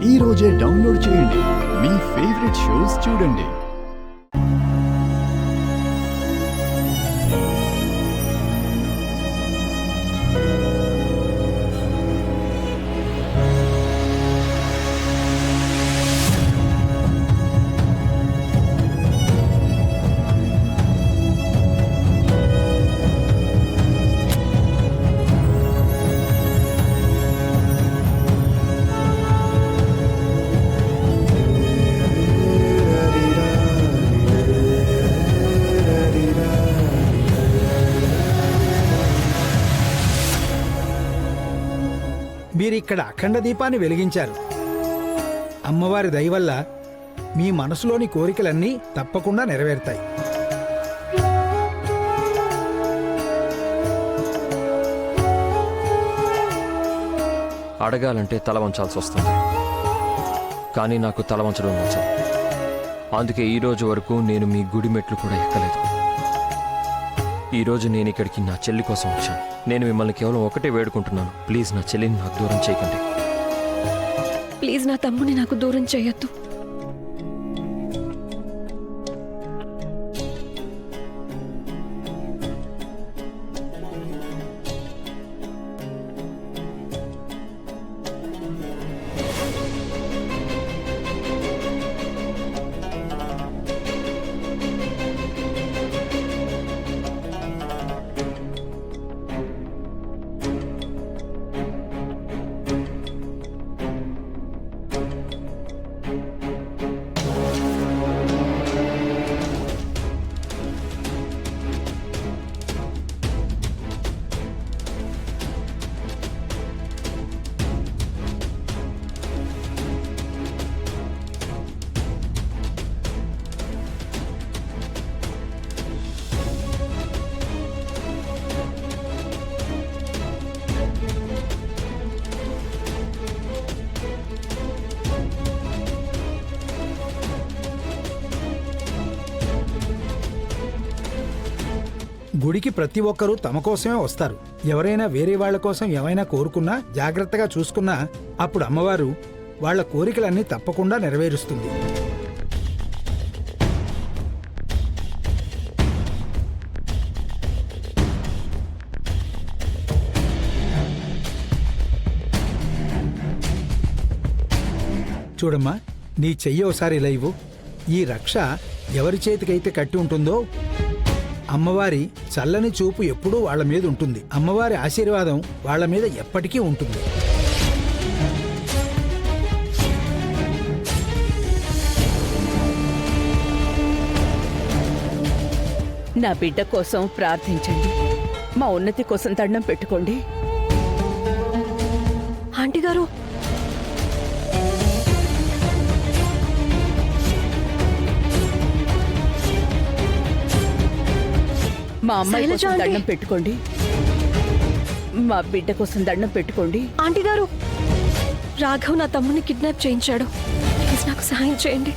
ఈ రోజే డౌన్లోడ్ చేయండి. మీ ఫేవరెట్ షోస్ చూడండి. మీరిక్కడ అఖండ దీపాన్ని వెలిగించారు. అమ్మవారి దయ వల్ల మీ మనసులోని కోరికలన్నీ తప్పకుండా నెరవేరుతాయి. అడగాలంటే తల వంచాల్సి వస్తుంది, కానీ నాకు తల వంచడం నచ్చదు. అందుకే ఈ రోజు వరకు నేను మీ గుడి మెట్లు కూడా ఎక్కలేదు. ఈరోజు నేను ఇక్కడికి నా చెల్లి కోసం వచ్చాను. నేను మిమ్మల్ని కేవలం ఒకటే వేడుకుంటున్నాను, ప్లీజ్ నా చెల్లిని నాకు దూరం చేయకండి. ప్లీజ్ నా తమ్ముని నాకు దూరం చేయొద్దు. గుడికి ప్రతి ఒక్కరూ తమ కోసమే వస్తారు. ఎవరైనా వేరే వాళ్ల కోసం ఏమైనా కోరుకున్నా, జాగ్రత్తగా చూసుకున్నా అప్పుడు అమ్మవారు వాళ్ల కోరికలన్నీ తప్పకుండా నెరవేరుస్తుంది. చూడమ్మా, నీ చెయ్యి ఒకసారి ఇలా ఇవ్వు. ఈ రక్ష ఎవరి చేతికైతే కట్టి ఉంటుందో అమ్మవారి చల్లని చూపు ఎప్పుడూ వాళ్ల మీద ఉంటుంది. అమ్మవారి ఆశీర్వాదం వాళ్ల మీద ఎప్పటికీ ఉంటుంది. నా బిడ్డ కోసం ప్రార్థించండి. మా ఉన్నతి కోసం దండం పెట్టుకోండి. ఆంటీ గారు, మా అమ్మాయి శైలజ కోసం ఆంటీ. దండం పెట్టుకోండి. మా బిడ్డ కోసం దండం పెట్టుకోండి. ఆంటీ గారు, రాఘవ్ నా తమ్ముని కిడ్నాప్ చేయించాడు. ప్లీజ్ నాకు సహాయం చేయండి.